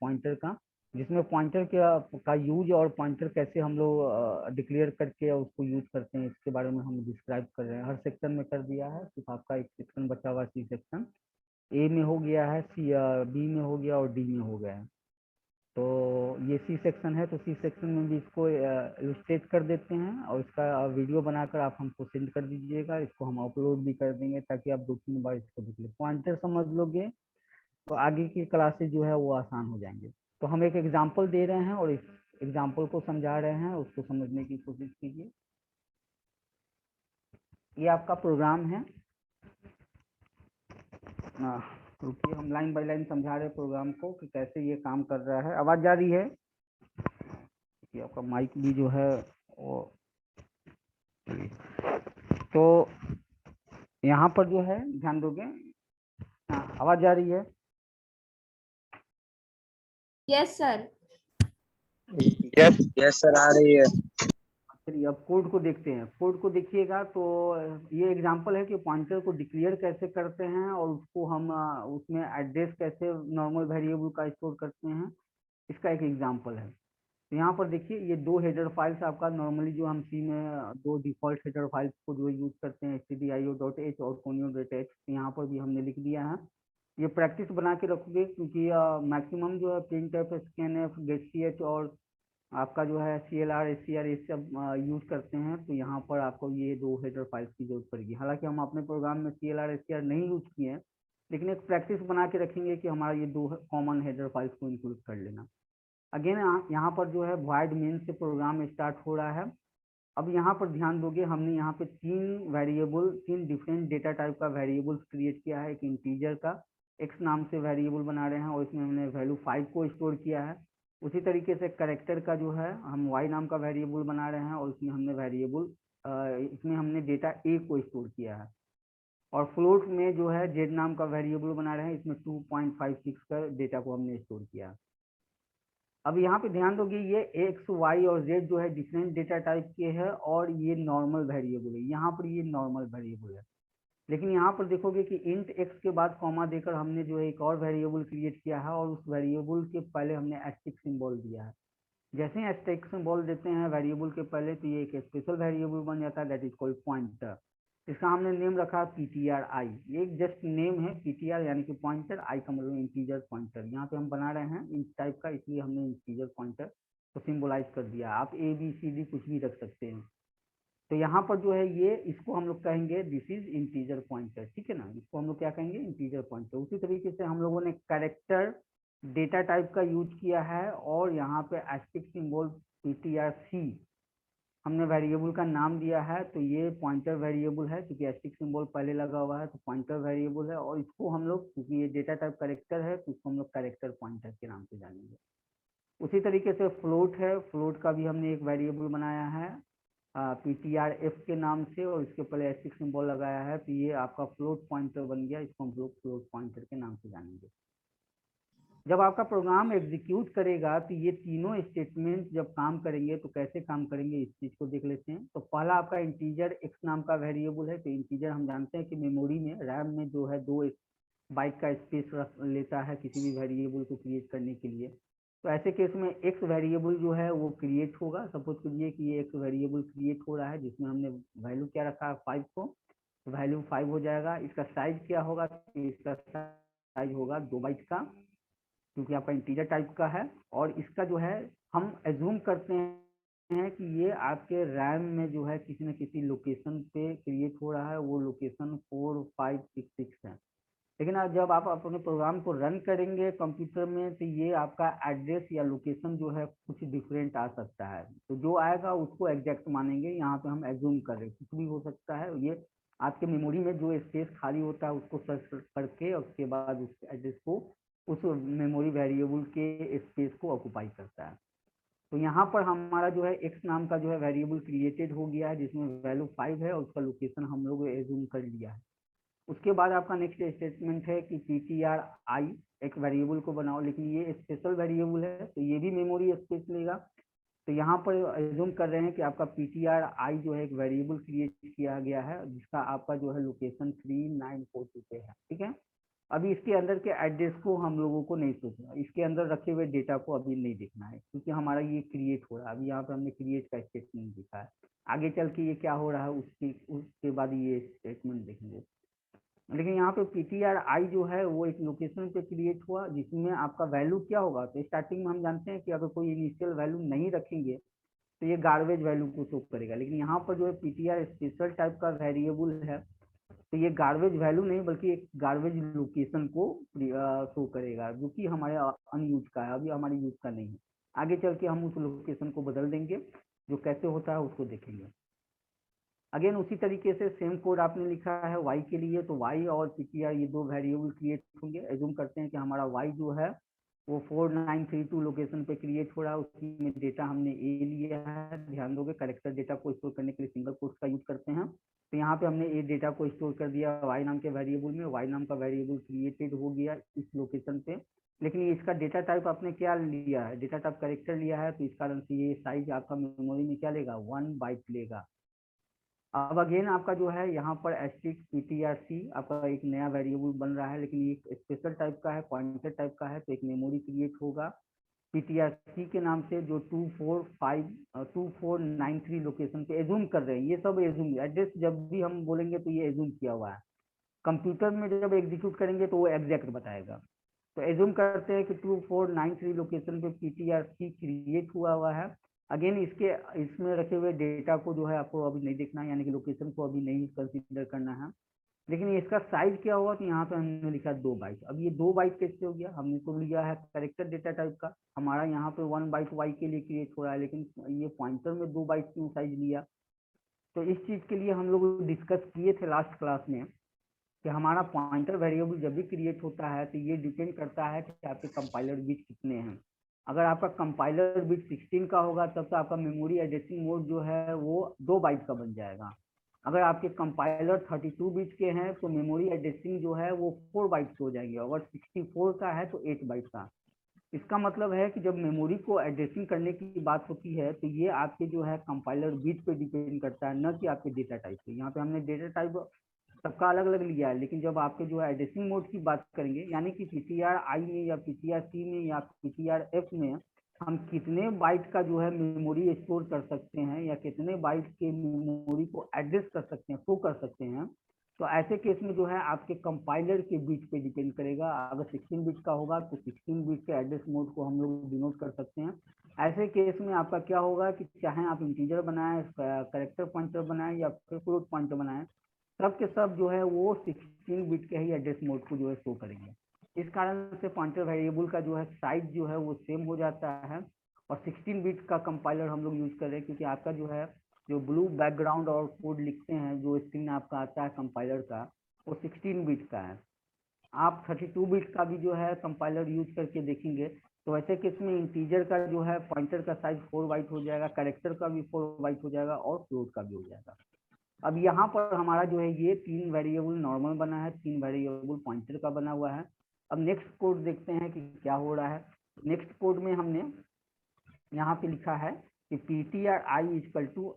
Pointer का, जिसमें pointer का यूज और पॉइंटर कैसे हम लोग डिक्लेयर करके उसको यूज करते हैं इसके बारे में हम डिस्क्राइब कर रहे हैं। हर सेक्शन में कर दिया है, सिर्फ आपका एक सेक्शन बचा हुआ सी सेक्शन। ए में हो गया है, सी बी में हो गया और डी में हो गया है। तो ये सी सेक्शन है, तो सी सेक्शन में भी इसको इलस्ट्रेट कर देते हैं और इसका वीडियो बनाकर आप हमको सेंड कर दीजिएगा। इसको हम अपलोड भी कर देंगे ताकि आप 2-3 बार इसको देख लें। पॉइंटर समझ लोगे तो आगे की क्लासेज जो है वो आसान हो जाएंगे। तो हम एक एग्जाम्पल दे रहे हैं और इस एग्जाम्पल को समझा रहे हैं, उसको समझने की कोशिश कीजिए। ये आपका प्रोग्राम है, क्योंकि हम लाइन बाय लाइन समझा रहे हैं प्रोग्राम को कि कैसे ये काम कर रहा है। आवाज जा रही है कि आपका माइक भी जो है वो, तो यहाँ पर जो है ध्यान दोगे। आवाज जा रही है? Yes sir. यस सर, आ रही है। चलिए अब कोड को देखते हैं। कोड को देखिएगा तो ये एग्जांपल है कि पॉइंटर को डिक्लेयर कैसे करते हैं और उसको हम उसमें एड्रेस कैसे नॉर्मल वेरिएबल का स्टोर करते हैं, इसका एक एग्जांपल है। तो यहाँ पर देखिए ये 2 हेडर फाइल्स आपका नॉर्मली जो हम सी में 2 डिफॉल्ट हेडर फाइल्स को जो यूज करते हैं stdio.h और conio.h, यहाँ पर भी हमने लिख दिया है। ये प्रैक्टिस बना के रखोगे क्योंकि मैक्सिमम जो है printf, scanf, getch और आपका जो है CLR, SCR ये सब यूज करते हैं। तो यहाँ पर आपको ये 2 हेडर फाइल्स की जरूरत पड़ेगी। हालांकि हम अपने प्रोग्राम में CLR, SCR नहीं यूज किए हैं, लेकिन एक प्रैक्टिस बना के रखेंगे कि हमारा ये 2 कॉमन हेडर फाइल्स को इंक्लूड कर लेना। अगेन यहाँ पर जो है void main से प्रोग्राम स्टार्ट हो रहा है। अब यहाँ पर ध्यान दोगे, हमने यहाँ पे 3 डिफरेंट डेटा टाइप का वेरिएबल्स क्रिएट किया है। एक इंटीजर का x नाम से वेरिएबल बना रहे हैं और इसमें हमने वैल्यू 5 को स्टोर किया है। उसी तरीके से करेक्टर का जो है हम y नाम का वेरिएबल बना रहे हैं और इसमें हमने डेटा a को स्टोर किया है। और फ्लोट में जो है z नाम का वेरिएबल बना रहे हैं, इसमें 2.56 का डेटा को हमने स्टोर किया। अब यहाँ पे ध्यान दोगे ये x, y और z जो है डिफरेंट डेटा टाइप के हैं और ये नॉर्मल वेरिएबल है। यहाँ पर ये नॉर्मल वेरिएबल है, लेकिन यहाँ पर देखोगे कि इंट x के बाद कॉमा देकर हमने जो है एक और वेरिएबल क्रिएट किया है और उस वेरिएबल के पहले हमने एस्टेरिस्क सिंबल दिया है। जैसे ही एस्टेरिस्क सिंबल देते हैं वेरिएबल के पहले तो ये एक स्पेशल वेरिएबल बन जाता है, दैट इज कॉल्ड पॉइंटर। इसका हमने नेम रखा ptr i। ये एक जस्ट नेम है, ptr यानी कि पॉइंटर, i का मतलब इंटीजर पॉइंटर। यहाँ पे हम बना रहे हैं इंट टाइप का, इसलिए हमने इंटीजर पॉइंटर को सिंबलाइज कर दिया। आप a b c d कुछ भी रख सकते हैं। तो यहाँ पर जो है ये इसको हम लोग कहेंगे दिस इज इंटीजर पॉइंटर, ठीक है ना। इसको हम लोग क्या कहेंगे? Integer pointer. उसी तरीके से हम लोगों ने कैरेक्टर डेटा टाइप का यूज किया है और यहाँ पे एस्टेरिस्क सिंबल ptrc हमने वेरिएबल का नाम दिया है। तो ये पॉइंटर वेरिएबल है, क्योंकि एस्टेरिस्क सिंबल पहले लगा हुआ है तो पॉइंटर वेरिएबल है। और इसको हम लोग, क्योंकि ये डेटा टाइप कैरेक्टर है तो इसको हम लोग कैरेक्टर पॉइंटर के नाम से जानेंगे। उसी तरीके से फ्लोट है, फ्लोट का भी हमने एक वेरिएबल बनाया है ptrf के नाम से और इसके पहले एस्टेरिस्क सिंबल लगाया है, तो ये आपका फ्लोट पॉइंटर बन गया। इसको हम लोग फ्लोट पॉइंटर के नाम से जानेंगे। जब आपका प्रोग्राम एग्जीक्यूट करेगा तो ये तीनों स्टेटमेंट जब काम करेंगे तो कैसे काम करेंगे इस चीज को देख लेते हैं। तो पहला आपका इंटीजर x नाम का वेरिएबल है। तो इंटीजर हम जानते हैं कि मेमोरी में, रैम में जो है 2 बाइट का स्पेस लेता है किसी भी वेरिएबल को क्रिएट करने के लिए। तो ऐसे केस में x वेरिएबल जो है वो क्रिएट होगा। सपोज कीजिए कि ये x वेरिएबल क्रिएट हो रहा है जिसमें हमने वैल्यू क्या रखा है 5 को, तो वैल्यू 5 हो जाएगा। इसका साइज क्या होगा? इसका साइज होगा 2 बाइट का, क्योंकि आपका इंटीजर टाइप का है। और इसका जो है हम एज्यूम करते हैं कि ये आपके रैम में जो है किसी न किसी लोकेशन पे क्रिएट हो रहा है, वो लोकेशन 4, 5, 6, 6 है। लेकिन आज जब आप अपने प्रोग्राम को रन करेंगे कंप्यूटर में तो ये आपका एड्रेस या लोकेशन जो है कुछ डिफरेंट आ सकता है। तो जो आएगा उसको एग्जैक्ट मानेंगे। यहाँ पे हम एज्यूम कर रहे हैं, कुछ भी हो सकता है। ये आपके मेमोरी में जो स्पेस खाली होता है उसको सर्च करके उसके बाद उस एड्रेस को उस मेमोरी वेरिएबल के स्पेस को ऑक्युपाई करता है। तो यहाँ पर हमारा जो है x नाम का जो है वेरिएबल क्रिएटेड हो गया है जिसमें वैल्यू 5 है और उसका लोकेशन हम लोग एज्यूम कर लिया है। उसके बाद आपका नेक्स्ट स्टेटमेंट है कि ptr i एक वेरिएबल को बनाओ, लेकिन ये स्पेशल वेरिएबल है तो ये भी मेमोरी स्पेस लेगा। तो यहाँ पर एज्यूम कर रहे हैं कि आपका ptr i जो है एक वेरिएबल क्रिएट किया गया है जिसका आपका जो है लोकेशन 3942 पे है, ठीक है। अभी इसके अंदर के एड्रेस को हम लोगों को नहीं सोचना, इसके अंदर रखे हुए डेटा को अभी नहीं देखना है, क्योंकि हमारा ये क्रिएट हो रहा है। अभी यहाँ पे हमने क्रिएट का स्टेटमेंट दिखा है, आगे चल के ये क्या हो रहा है उसके बाद ये स्टेटमेंट देखेंगे। लेकिन यहाँ पे पीटीआर आई जो है वो एक लोकेशन पे क्रिएट हुआ, जिसमें आपका वैल्यू क्या होगा, तो स्टार्टिंग में हम जानते हैं कि अगर कोई इनिशियल वैल्यू नहीं रखेंगे तो ये गार्बेज वैल्यू को शो करेगा। लेकिन यहाँ पर जो है पीटीआर स्पेशल टाइप का वेरिएबल है, तो ये गार्बेज वैल्यू नहीं बल्कि एक गार्बेज लोकेशन को शो करेगा, जो कि हमारे अनयूज का है, अभी हमारे यूज का नहीं है। आगे चल के हम उस लोकेशन को बदल देंगे, जो कैसे होता है उसको देखेंगे। अगेन उसी तरीके से सेम कोड आपने लिखा है y के लिए, तो y और ptr ये दो वेरिएबल क्रिएट होंगे। एज्यूम करते हैं कि हमारा y जो है वो 4932 लोकेशन पे क्रिएट हो रहा है, उसमें डेटा हमने a लिया है। ध्यान दोगे करेक्टर डेटा को स्टोर करने के लिए सिंगल कोट्स का यूज करते हैं, तो यहाँ पे हमने a डेटा को स्टोर कर दिया y नाम के वेरिएबल में। y नाम का वेरिएबल क्रिएटेड हो गया इस लोकेशन पे, लेकिन ये इसका डेटा टाइप आपने क्या लिया है, डेटा टाइप करेक्टर लिया है, तो इस कारण से ये साइज आपका मेमोरी में क्या लेगा, 1 बाइट लेगा। अब अगेन आपका जो है यहाँ पर एस्टिक पीटीआरसी आपका एक नया वेरिएबल बन रहा है, लेकिन ये स्पेशल टाइप का है, पॉइंटर टाइप का है, तो एक मेमोरी क्रिएट होगा पीटीआरसी के नाम से, जो 2493 लोकेशन पे एज्यूम कर रहे हैं। ये सब एज्यूम एड्रेस जब भी हम बोलेंगे तो ये एज्यूम किया हुआ है, कंप्यूटर में जब एग्जीक्यूट करेंगे तो वो एग्जैक्ट बताएगा। तो एज्यूम करते हैं कि 2493 लोकेशन पे पीटीआरसी क्रिएट हुआ है। अगेन इसमें रखे हुए डेटा को जो है आपको अभी नहीं देखना है, यानी कि लोकेशन को अभी नहीं कंसीडर करना है। लेकिन इसका साइज क्या हुआ, तो यहाँ पे हमने लिखा 2 बाइट। अब ये 2 बाइट कैसे हो गया, हमने तो लिया है करेक्टर डेटा टाइप का, हमारा यहाँ पे 1 बाइट वाई के लिए क्रिएट हो रहा है, लेकिन ये पॉइंटर में 2 बाइट क्यों साइज लिया। तो इस चीज के लिए हम लोग डिस्कस किए थे लास्ट क्लास में कि हमारा पॉइंटर वेरिएबल जब भी क्रिएट होता है तो ये डिपेंड करता है कि आपके कंपाइलर बिट कितने हैं। अगर आपका कंपाइलर बिट 16 का होगा तब तो आपका मेमोरी एड्रेसिंग मोड जो है वो 2 बाइट का बन जाएगा। अगर आपके कंपाइलर 32 बिट के हैं तो मेमोरी एड्रेसिंग जो है वो 4 बाइट हो जाएगी, अगर 64 का है तो 8 बाइट का। इसका मतलब है कि जब मेमोरी को एड्रेसिंग करने की बात होती है तो ये आपके जो है कंपाइलर बिट पे डिपेंड करता है, न कि आपके डेटा टाइप पे। यहाँ पे हमने डेटा टाइप सबका अलग अलग लिया है, लेकिन जब आपके जो है एड्रेसिंग मोड की बात करेंगे, यानी कि पीटीआर आई में या पीटीआर सी में या पीटीआर एफ में हम कितने बाइट का जो है मेमोरी स्टोर कर सकते हैं या कितने बाइट के मेमोरी को एड्रेस कर सकते हैं, शो कर सकते हैं, तो ऐसे केस में जो है आपके कंपाइलर के बिट पे डिपेंड करेगा। अगर 16 बिट का होगा तो 16 बिट के एड्रेस मोड को हम लोग डिनोट कर सकते हैं। ऐसे केस में आपका क्या होगा कि चाहे आप इंटीजर बनाएं, करेक्टर पॉइंटर बनाएं या फिर फ्लोट पॉइंटर बनाएं, सब के सब जो है वो 16 बिट के ही एड्रेस मोड को जो है शो करेंगे। इस कारण से पॉइंटर वेरिएबल का जो है साइज जो है वो सेम हो जाता है। और 16 बिट का कंपाइलर हम लोग यूज कर रहे हैं, क्योंकि आपका जो है जो ब्लू बैकग्राउंड और कोड लिखते हैं, जो स्क्रीन आपका आता है कंपाइलर का, वो 16 बिट का है। आप 32 बिट का भी जो है कंपाइलर यूज करके देखेंगे तो वैसे केस में इंटीजर का जो है पॉइंटर का साइज 4 बाइट हो जाएगा, करेक्टर का भी 4 बाइट हो जाएगा और फ्लोट का भी हो जाएगा। अब यहाँ पर हमारा जो है ये 3 वेरिएबल नॉर्मल बना है, 3 वेरिएबल पॉइंटर का बना हुआ है। अब नेक्स्ट कोड देखते हैं कि क्या हो रहा है। नेक्स्ट कोड में हमने यहाँ पे लिखा है कि पीटीआर आई इक्वल टू,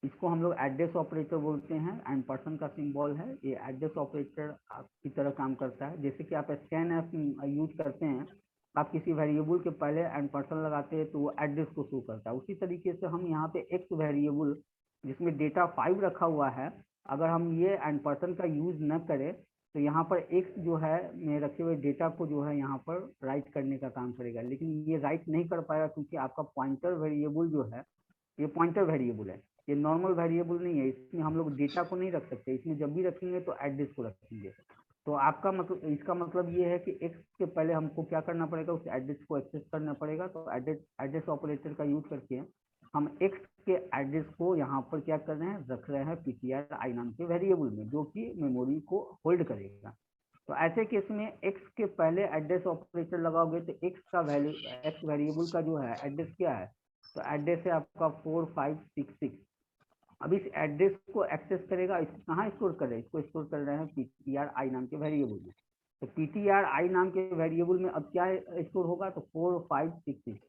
इसको हम लोग एड्रेस ऑपरेटर बोलते हैं, एंड पर्सन का सिंबल है, ये एड्रेस ऑपरेटर की तरह काम करता है। जैसे कि आप स्कैन ऐप यूज करते हैं, आप किसी वेरिएबल के पहले एंड पर्सन लगाते हैं तो वो एड्रेस को शो करता है। उसी तरीके से हम यहाँ पे एक्स वेरिएबल जिसमें डेटा 5 रखा हुआ है, अगर हम ये एंड पर्सन का यूज न करें तो यहाँ पर एक्स जो है में रखे हुए डेटा को जो है यहाँ पर राइट करने का काम करेगा, लेकिन ये राइट नहीं कर पाएगा क्योंकि आपका पॉइंटर वेरिएबल जो है ये पॉइंटर वेरिएबल है, ये नॉर्मल वेरिएबल नहीं है। इसमें हम लोग डेटा को नहीं रख सकते, इसमें जब भी रखेंगे तो एड्रेस को रखेंगे। तो आपका मतलब, इसका मतलब ये है कि एक्स के पहले हमको क्या करना पड़ेगा, उस एड्रेस को एक्सेस करना पड़ेगा। तो एड्रेस ऑपरेटर का यूज करके हम एक्स के एड्रेस को यहाँ पर क्या कर रहे हैं, रख रहे हैं पीटीआर आई नाम के वेरिएबल में, जो कि मेमोरी को होल्ड करेगा। तो ऐसे केस में एक्स के पहले एड्रेस ऑपरेटर लगाओगे तो एक्स का वैल्यू, एक्स वेरिएबल का जो है एड्रेस क्या है, तो एड्रेस है आपका 4566। अब इस एड्रेस को एक्सेस करेगा, इसको कहाँ स्टोर कर रहे हैं, इसको स्टोर कर रहे हैं पीटीआर आई नाम के वेरिएबल में। तो पीटीआर आई नाम के वेरिएबल में अब क्या स्टोर होगा, तो 4566।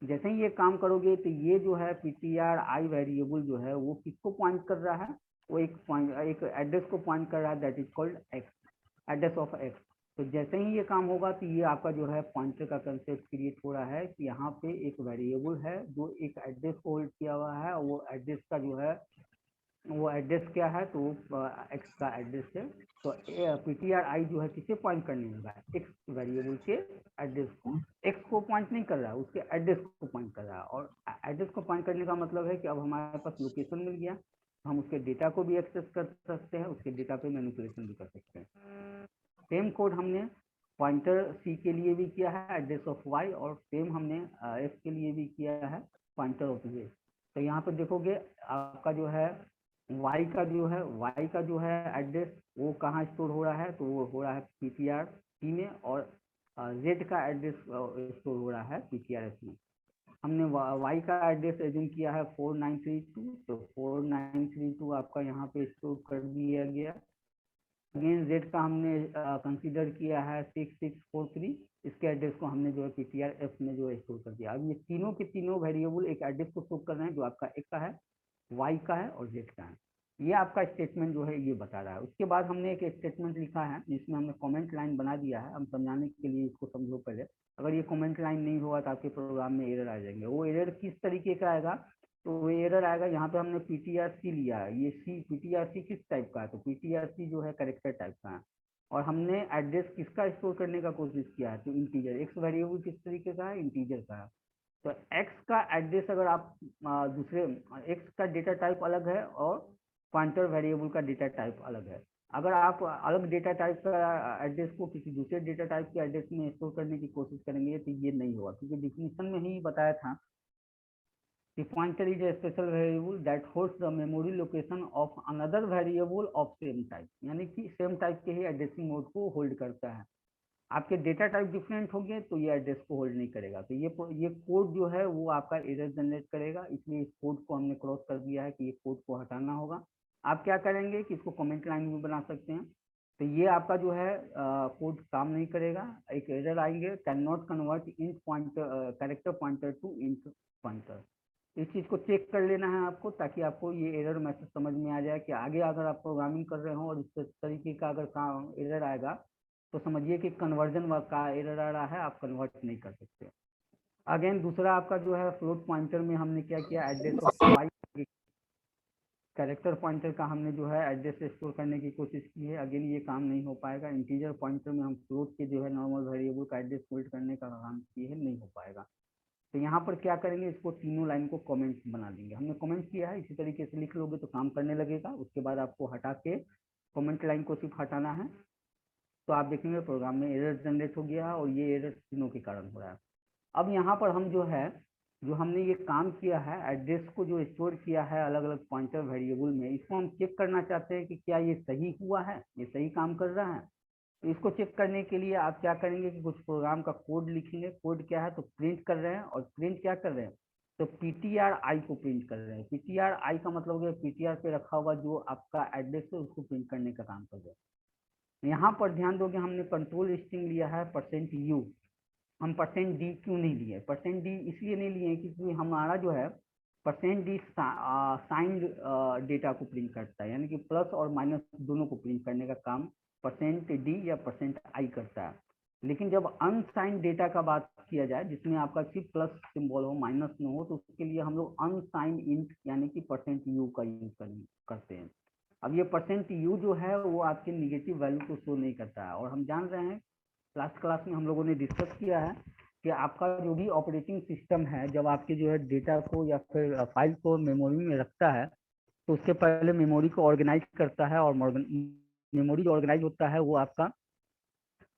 जैसे ही ये काम करोगे तो ये जो है पीटीआर आई वेरिएबल जो है वो किसको पॉइंट कर रहा है, वो एक एड्रेस को पॉइंट कर रहा है, that is called x, address of x. तो जैसे ही ये काम होगा तो ये आपका जो है पॉइंटर का कंसेप्ट क्रिएट हो रहा है कि यहाँ पे एक वेरिएबल है जो एक एड्रेस को होल्ड किया हुआ है, और वो एड्रेस का जो है वो एड्रेस क्या है, तो एक्स का एड्रेस है। तो ptr i जो है किसे पॉइंट करने लगा है, एक्स वेरिएबल के एड्रेस को। एक्स को पॉइंट नहीं कर रहा है, उसके एड्रेस को पॉइंट कर रहा है। और एड्रेस को पॉइंट करने का मतलब है कि अब हमारे पास लोकेशन मिल गया, हम उसके डेटा को भी एक्सेस कर सकते हैं, उसके डेटा पे मैनिपुलेशन भी कर सकते हैं। सेम कोड हमने पॉइंटर सी के लिए भी किया है, एड्रेस ऑफ वाई, और सेम हमने एफ के लिए भी किया है, पॉइंटर ऑफ जे। तो यहाँ पर देखोगे आपका जो है वाई का जो है एड्रेस वो कहाँ स्टोर हो रहा है, तो वो हो रहा है पीटीआर सी में, और जेड का एड्रेस स्टोर हो रहा है पीटीआर एस में। हमने वाई का एड्रेस एज्यूम किया है 4932, तो 4932 आपका यहाँ पे स्टोर कर दिया गया। अगेन जेड का हमने कंसीडर किया है 6643, इसके एड्रेस को हमने जो है पीटीआर एफ में जो है स्टोर कर दिया। अब ये तीनों के तीनों वेरिएबल एक एड्रेस को स्टोर कर रहे हैं, जो आपका एक का है, वाई का है और जेड का है। ये आपका स्टेटमेंट जो है ये बता रहा है। उसके बाद हमने एक स्टेटमेंट लिखा है जिसमें हमने कमेंट लाइन बना दिया है। हम समझाने के लिए इसको समझो पहले। अगर ये कमेंट लाइन नहीं हुआ तो आपके प्रोग्राम में एरर आ जाएंगे। वो एरर किस तरीके का आएगा, तो वो एरर आएगा, यहाँ पे हमने पीटीआर-सी लिया है, ये सी पीटीआर-सी किस टाइप का है, तो पीटीआर-सी जो है कैरेक्टर टाइप का है। और हमने एड्रेस किसका स्टोर करने का कोशिश किया है, तो इंटीजर। एक्स वेरिएबल किस तरीके का है, इंटीजर का है। तो एक्स का एड्रेस अगर आप दूसरे एक्स का डेटा टाइप अलग है और पॉइंटर वेरिएबल का डेटा टाइप अलग है। अगर आप अलग डेटा टाइप का एड्रेस को किसी दूसरे डेटा टाइप के एड्रेस में स्टोर करने की कोशिश करेंगे तो ये नहीं होगा, क्योंकि डिफिनीशन में ही बताया था कि pointer is a special variable that holds the memory location of another variable of same type, यानी कि सेम टाइप के ही एड्रेसिंग मोड को होल्ड करता है। आपके डेटा टाइप डिफरेंट होंगे तो ये एड्रेस को होल्ड नहीं करेगा। तो ये कोड जो है वो आपका एरर जनरेट करेगा, इसलिए इस कोड को हमने क्रॉस कर दिया है कि ये कोड को हटाना होगा। आप क्या करेंगे कि इसको कमेंट लाइन में बना सकते हैं। तो ये आपका जो है कोड काम नहीं करेगा, एक एरर आएंगे, can not convert int pointer character pointer to int pointer. इस चीज़ को चेक कर लेना है आपको, ताकि आपको ये एरर मैसेज समझ में आ जाए कि आगे अगर आप प्रोग्रामिंग कर रहे हो और इस तरीके का अगर काम एरर आएगा तो समझिए कि कन्वर्जन का एरर आ रहा है, आप कन्वर्ट नहीं कर सकते। अगेन दूसरा आपका जो है फ्लोट पॉइंटर में हमने क्या किया, address of Y character pointer का हमने जो है एड्रेस स्टोर करने की कोशिश की है। अगेन ये काम नहीं हो पाएगा। इंटीजर पॉइंटर में हम फ्लोट के जो है नॉर्मल वेरिएबल का एड्रेस होल्ड करने का काम किए है, नहीं हो पाएगा। तो यहाँ पर क्या करेंगे, इसको तीनों लाइन को कमेंट बना देंगे। हमने कमेंट किया है, इसी तरीके से लिख लोगे तो काम करने लगेगा। उसके बाद आपको हटा के कमेंट लाइन को सिर्फ हटाना है, तो आप देखेंगे प्रोग्राम में एरर जनरेट हो गया, और ये एरर तीनों के कारण हो रहा है। अब यहाँ पर हम जो है जो हमने ये काम किया है, एड्रेस को जो स्टोर किया है अलग अलग पॉइंटर वेरिएबल में, इसको हम चेक करना चाहते हैं कि क्या ये सही हुआ है, ये सही काम कर रहा है। तो इसको चेक करने के लिए आप क्या करेंगे कि कुछ प्रोग्राम का कोड लिखेंगे। कोड क्या है, तो प्रिंट कर रहे हैं, और प्रिंट क्या कर रहे हैं, तो पीटीआर आई को प्रिंट कर रहे हैं। पीटीआर आई का मतलब है पीटीआर पे रखा हुआ जो आपका एड्रेस है उसको प्रिंट करने का काम कर रहे हैं। यहाँ पर ध्यान दोगे हमने कंट्रोल स्ट्रिंग लिया है %u। हम %d क्यों नहीं लिए, %d इसलिए नहीं लिए क्योंकि हमारा जो है %d साइंड डेटा को प्रिंट करता है, यानी कि प्लस और माइनस दोनों को प्रिंट करने का काम %d या %i करता है। लेकिन जब अनसाइंड डेटा का बात किया जाए, जिसमें आपका सिर्फ प्लस सिंबल हो, माइनस न हो, तो उसके लिए हम लोग अनसाइंड इंट यानी कि %u का यूज करते हैं। अब ये %u जो है वो आपके निगेटिव वैल्यू को शो नहीं करता है। और हम जान रहे हैं, लास्ट क्लास में हम लोगों ने डिस्कस किया है कि आपका जो भी ऑपरेटिंग सिस्टम है, जब आपके जो है डेटा को या फिर फाइल को मेमोरी में रखता है, तो उससे पहले मेमोरी को ऑर्गेनाइज करता है। और मेमोरी जो ऑर्गेनाइज होता है वो आपका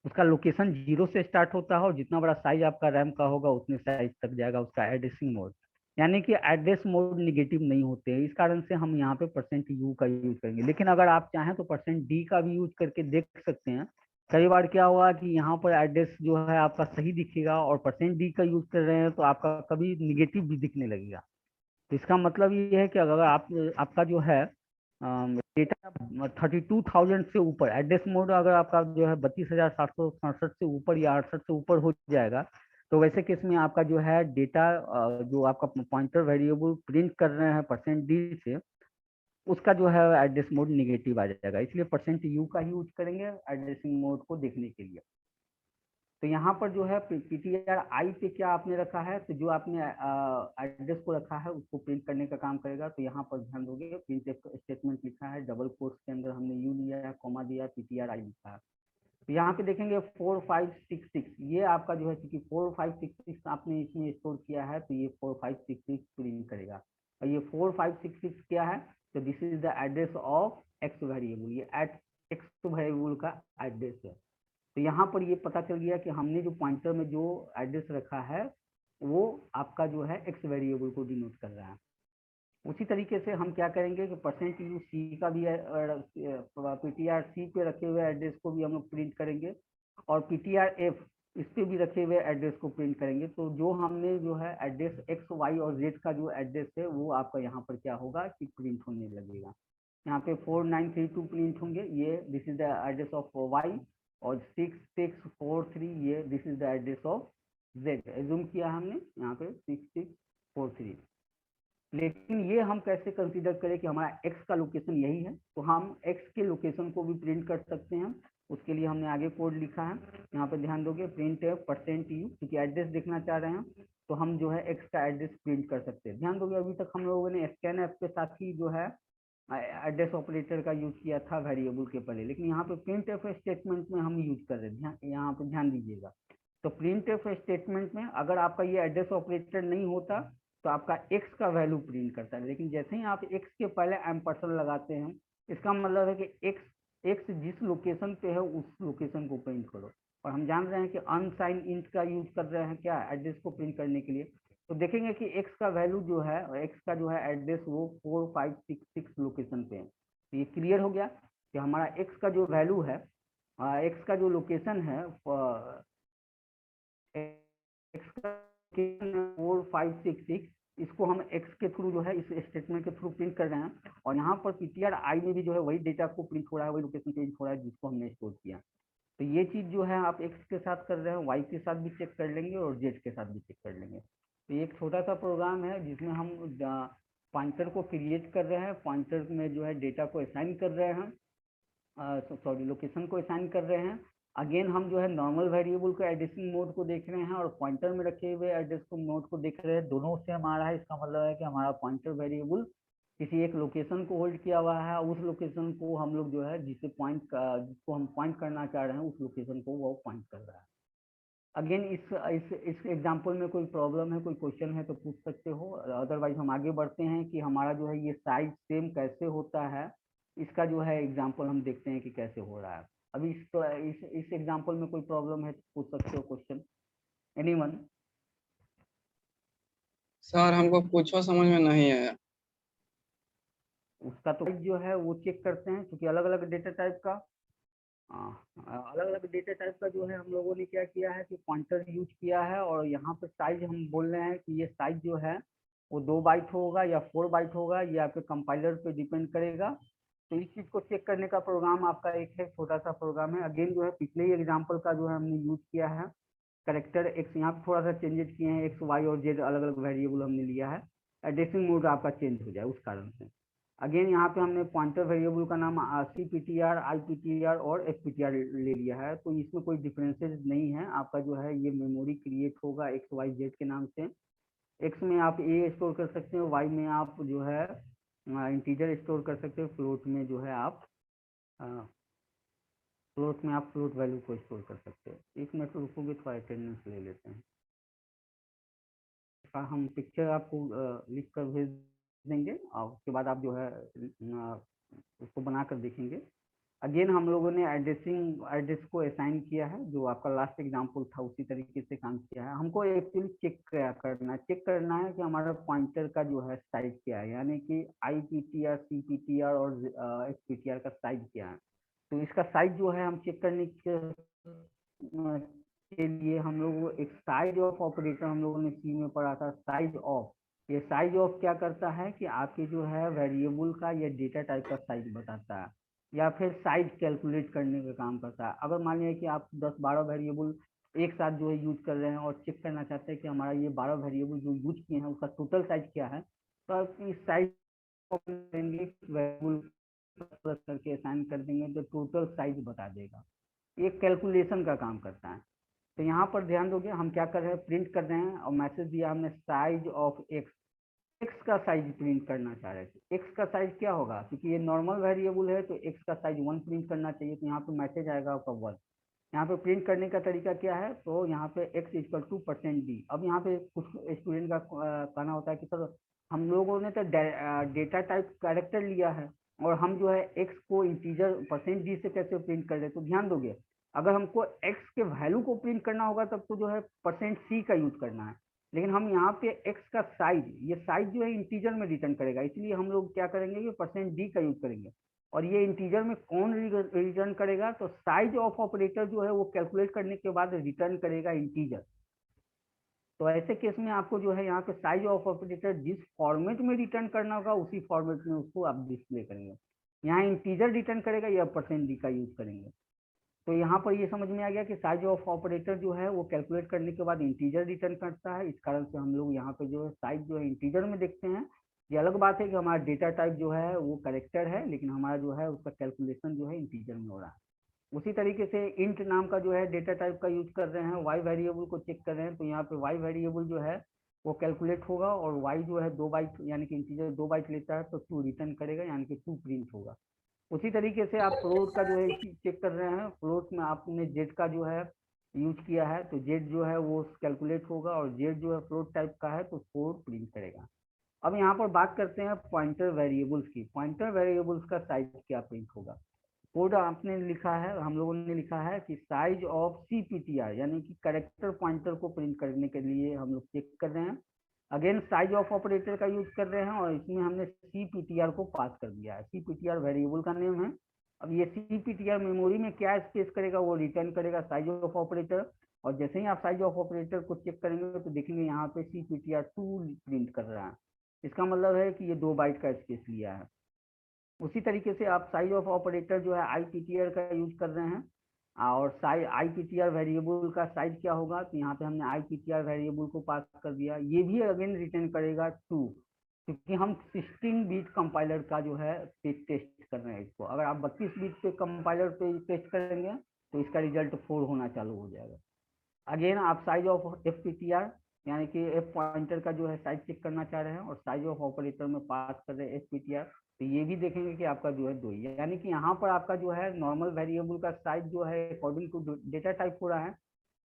उसका लोकेशन 0 से स्टार्ट होता है, और जितना बड़ा साइज आपका रैम का होगा उतने साइज तक जाएगा उसका एड्रेसिंग मोड। यानी कि एड्रेस मोड निगेटिव नहीं होते हैं, इस कारण से हम यहाँ पे %u का यूज करेंगे। लेकिन अगर आप चाहें तो %d का भी यूज करके देख सकते हैं। कई बार क्या हुआ कि यहाँ पर एड्रेस जो है आपका सही दिखेगा, और %d का यूज कर रहे हैं तो आपका कभी निगेटिव भी दिखने लगेगा। तो इसका मतलब ये है कि अगर आपका जो है डेटा 32,000 से ऊपर, एड्रेस मोड अगर आपका जो है 32,767 से ऊपर या 68 से ऊपर हो जाएगा, तो वैसे केस में आपका जो है डेटा जो आपका पॉइंटर वेरिएबल प्रिंट कर रहे हैं %d से, उसका जो है एड्रेस मोड निगेटिव आ जाएगा, इसलिए %u का ही यूज करेंगे एड्रेसिंग मोड को देखने के लिए। तो यहाँ पर जो है पीटीआर आई पे क्या आपने रखा है, तो जो आपने एड्रेस को रखा है उसको प्रिंट करने का काम करेगा। तो यहाँ पर ध्यान दोगे प्रिंट स्टेटमेंट लिखा है, डबल कोट्स के अंदर हमने यू लिया है, कॉमा दिया, पीटीआर आई लिखा है। तो यहाँ पे देखेंगे 4566, ये आपका जो है क्योंकि 4566 आपने इसमें स्टोर किया है, तो ये 4566 प्रिंट करेगा। और ये 4566 क्या है, तो this is the address of x variable, ये एट एक्स वेरिएबल का एड्रेस है। तो यहाँ पर ये पता चल गया कि हमने जो पॉइंटर में जो एड्रेस रखा है वो आपका जो है एक्स वेरिएबल को डिनोट कर रहा है। उसी तरीके से हम क्या करेंगे कि %u_c का भी पीटीआर सी पे रखे हुए एड्रेस को भी हम लोग प्रिंट करेंगे, और पीटीआर एफ इस पे भी रखे हुए एड्रेस को प्रिंट करेंगे। तो जो हमने जो है एड्रेस एक्स वाई और जेड का जो एड्रेस है वो आपका यहाँ पर क्या होगा कि प्रिंट होने लगेगा। यहाँ पे 4932 प्रिंट होंगे, ये this is the address of Y, और 6643 ये this is the address of Z. Assume किया हमने यहाँ पे 6643, लेकिन ये हम कैसे कंसीडर करें कि हमारा एक्स का लोकेशन यही है, तो हम एक्स के लोकेशन को भी प्रिंट कर सकते हैं। उसके लिए हमने आगे कोड लिखा है, यहाँ पे ध्यान दोगे प्रिंट है %u, क्योंकि एड्रेस देखना चाह रहे हैं तो हम जो है एक्स का एड्रेस प्रिंट कर सकते हैं। ध्यान दोगे अभी तक हम लोगों ने स्कैन ऐप के साथ ही जो है एड्रेस ऑपरेटर का यूज किया था वेरिएबल के पहले, लेकिन यहाँ पे प्रिंट एफ स्टेटमेंट में हम यूज कर रहे हैं, यहाँ पे ध्यान दीजिएगा। तो प्रिंट एफ स्टेटमेंट में अगर आपका ये एड्रेस ऑपरेटर नहीं होता तो आपका एक्स का वैल्यू प्रिंट करता है, लेकिन जैसे ही आप एक्स के पहले एम्परसेंड लगाते हैं, इसका मतलब है कि एक्स एक्स जिस लोकेशन पे है उस लोकेशन को प्रिंट करो। और हम जान रहे हैं कि अनसाइन इंट का यूज कर रहे हैं क्या एड्रेस को प्रिंट करने के लिए। तो देखेंगे कि एक्स का वैल्यू जो है, एक्स का जो है एड्रेस वो 4566 लोकेशन पे है। तो ये क्लियर हो गया कि हमारा एक्स का जो वैल्यू है, एक्स का जो लोकेशन है, एक्स का 4566, इसको हम एक्स के थ्रू जो है इस स्टेटमेंट के थ्रू प्रिंट कर रहे हैं। और यहाँ पर पीटीआर आई में भी जो है वही डेटा को प्रिंट हो रहा है, वही लोकेशन प्रिंट हो रहा है जिसको हमने स्टोर किया। तो ये चीज जो है आप एक्स के साथ कर रहे हैं, वाई के साथ भी चेक कर लेंगे और जेड के साथ भी चेक कर लेंगे। तो ये एक छोटा सा प्रोग्राम है जिसमें हम पॉइंटर को क्रिएट कर रहे हैं, पॉइंटर में जो है डेटा को असाइन कर रहे हैं, सॉरी लोकेशन को असाइन कर रहे हैं। अगेन हम जो है नॉर्मल वेरिएबल को एड्रेसिंग मोड को देख रहे हैं और पॉइंटर में रखे हुए एड्रेस को मोड को देख रहे हैं, दोनों से हमारा है। इसका मतलब है कि हमारा पॉइंटर वेरिएबल किसी एक लोकेशन को होल्ड किया हुआ है, उस लोकेशन को हम लोग जो है जिसको हम पॉइंट करना चाह रहे हैं उस लोकेशन को वो पॉइंट कर रहा है। अगेन इस एग्जांपल में कोई प्रॉब्लम है, कोई क्वेश्चन है तो पूछ सकते हो, अदरवाइज हम आगे बढ़ते हैं कि हमारा जो है ये साइज सेम कैसे होता है, इसका जो है एग्जांपल हम देखते हैं कि कैसे हो रहा है। अभी इस एग्जांपल में कोई प्रॉब्लम है तो पूछ सकते हो क्वेश्चन, एनीवन। सर हमको पूछो, समझ में नहीं आया। उसका तो जो है वो चेक करते हैं क्योंकि अलग अलग डेटा टाइप का, अलग अलग डेटा टाइप का जो है हम लोगों ने क्या किया है कि पॉइंटर यूज किया है, और यहाँ पे साइज हम बोल रहे हैं कि ये साइज जो है वो 2 बाइट होगा या 4 बाइट होगा, ये आपके कंपाइलर पे डिपेंड करेगा। तो इस चीज को चेक करने का प्रोग्राम आपका एक है, छोटा सा प्रोग्राम है। अगेन जो है पिछले ही एग्जाम्पल का जो है हमने यूज किया है, करेक्टर एक्स, यहाँ पे थोड़ा सा चेंजेस किए हैं, एक्स वाई और जेड अलग अलग वेरिएबल हमने लिया है, एड्रेसिंग मोड आपका चेंज हो जाए उस कारण से। अगेन यहाँ पे हमने पॉइंटर वेरिएबल का नाम C P T R, I P T R और एस पी टी आर ले लिया है, तो इसमें कोई डिफरेंसेस नहीं है। आपका जो है ये मेमोरी क्रिएट होगा एक्स वाई जेड के नाम से। एक्स में आप ए स्टोर कर सकते हो, वाई में आप जो है इंटीजर स्टोर कर सकते हो, फ्लोट में जो है आप फ्लोट वैल्यू को स्टोर कर सकते हो। एक मिनट रुकोगे, थोड़ा अटेंडेंस ले लेते हैं। हम पिक्चर आपको लिख कर भेज देंगे और उसके बाद आप जो है उसको बना कर देखेंगे। अगेन हम लोगों ने एड्रेस को असाइन किया है, जो आपका लास्ट एग्जांपल था उसी तरीके से काम किया है। हमको एक्चुअली चेक करना है कि हमारा पॉइंटर का जो है साइज क्या है, यानी कि I P T R, C P T R और एस पी टी आर का साइज क्या है। तो इसका साइज जो है हम चेक करने के लिए हम लोग एक साइज ऑफ ऑपरेटर हम लोगों ने सी में पढ़ा था, साइज ऑफ। ये साइज ऑफ क्या करता है कि आपके जो है वेरिएबल का या डेटा टाइप का साइज बताता है, या फिर साइज कैलकुलेट करने का काम करता है। अगर मान लिया कि आप 10-12 वेरिएबल एक साथ जो है यूज कर रहे हैं और चेक करना चाहते हैं कि हमारा ये 12 वेरिएबल जो यूज किए हैं उसका टोटल साइज क्या है, तो आप इस साइज वेरिएबल प्लस करके असाइन कर देंगे तो टोटल साइज बता देगा। ये कैलकुलेशन का काम करता है। तो यहाँ पर ध्यान दोगे हम क्या कर रहे हैं, प्रिंट कर रहे हैं और मैसेज दिया हमने साइज ऑफ एक्स, एक्स का साइज प्रिंट करना चाह रहे थे। एक्स का साइज क्या होगा, क्योंकि ये नॉर्मल वेरिएबल है तो एक्स का साइज 1 प्रिंट करना चाहिए, तो यहाँ पे मैसेज आएगा आपका 1। यहाँ पे प्रिंट करने का तरीका क्या है, तो यहाँ पे x इक्वल टू %d। अब यहाँ पे कुछ स्टूडेंट का कहना होता है कि सर हम लोगों ने तो डेटा टाइप कैरेक्टर लिया है और हम जो है x को इंटीजर %d से कैसे प्रिंट कर रहे हैं। तो ध्यान दोगे अगर हमको x के वैल्यू को प्रिंट करना होगा तब तो जो है %c का यूज करना है, लेकिन हम यहाँ पे x का साइज, ये साइज जो है इंटीजर में रिटर्न करेगा, इसलिए हम लोग क्या करेंगे ये %d का यूज करेंगे। और ये इंटीजर में कौन रिटर्न करेगा, तो साइज ऑफ ऑपरेटर जो है वो कैलकुलेट करने के बाद रिटर्न करेगा इंटीजर। तो ऐसे केस में आपको जो है यहाँ पे साइज ऑफ ऑपरेटर जिस फॉर्मेट में रिटर्न करना होगा उसी फॉर्मेट में उसको आप डिस्प्ले करेंगे। यहाँ इंटीजर रिटर्न करेगा या %d का यूज करेंगे। तो यहाँ पर ये समझ में आ गया कि साइज ऑफ ऑपरेटर जो है वो कैलकुलेट करने के बाद इंटीजर रिटर्न करता है। इस कारण से हम लोग यहाँ पे जो है साइज जो है इंटीजर में देखते हैं। ये अलग बात है कि हमारा डेटा टाइप जो है वो कैरेक्टर है, लेकिन हमारा जो है उसका कैलकुलेशन जो है इंटीजर में हो रहा है। उसी तरीके से इंट नाम का जो है डेटा टाइप का यूज कर रहे हैं, वाई वेरिएबल को चेक कर रहे हैं, तो यहाँ पे वाई वेरिएबल जो है वो कैलकुलेट होगा और वाई जो है 2 बाइट यानी कि इंटीजर 2 बाइट लेता है तो 2 रिटर्न करेगा यानी कि 2 प्रिंट होगा। उसी तरीके से आप फ्लोट का जो है चेक कर रहे हैं, फ्लोट में आपने जेड का जो है यूज किया है तो जेड जो है वो कैलकुलेट होगा और जेड जो है फ्लोट टाइप का है तो 4 प्रिंट करेगा। अब यहाँ पर बात करते हैं पॉइंटर वेरिएबल्स की। पॉइंटर वेरिएबल्स का साइज क्या प्रिंट होगा। कोड आपने लिखा है, हम लोगों ने लिखा है कि साइज ऑफ CPTR यानी कि कैरेक्टर पॉइंटर को प्रिंट करने के लिए हम लोग चेक कर रहे हैं। अगेन साइज ऑफ ऑपरेटर का यूज कर रहे हैं और इसमें हमने CPTR को पास कर दिया है। CPTR वेरिएबल का नेम है। अब ये CPTR मेमोरी में क्या स्पेस करेगा, वो रिटर्न करेगा साइज ऑफ ऑपरेटर। और जैसे ही आप साइज ऑफ ऑपरेटर को चेक करेंगे तो देखेंगे यहाँ पे CPTR2 प्रिंट कर रहा है। इसका मतलब है कि ये 2 बाइट का स्पेस लिया है। उसी तरीके से आप साइज ऑफ ऑपरेटर जो है IPTR का यूज कर रहे हैं और साइज IPTR वेरिएबल का साइज क्या होगा, तो यहाँ पे हमने IPTR वेरिएबल को पास कर दिया। ये भी अगेन रिटर्न करेगा 2, क्योंकि हम 16 बिट कंपाइलर का जो है टेस्ट कर रहे हैं इसको। अगर आप 32 बिट पे कंपाइलर पे टेस्ट करेंगे तो इसका रिजल्ट 4 होना चालू हो जाएगा। अगेन आप साइज ऑफ FPTR यानी कि F पॉइंटर का जो है साइज चेक करना चाह रहे हैं और साइज ऑफ ऑपरेटर में पास कर रहे हैं FPTR, तो ये भी देखेंगे कि आपका जो है 2 ही है। यानी कि यहाँ पर आपका जो है नॉर्मल वेरिएबल का साइज जो है अकॉर्डिंग टू डेटा टाइप हो रहा है,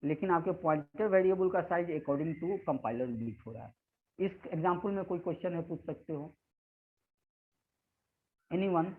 लेकिन आपके पॉइंटर वेरिएबल का साइज अकॉर्डिंग टू कंपाइलर बीट हो रहा है। इस एग्जाम्पल में कोई क्वेश्चन है, पूछ सकते हो। एनीवन?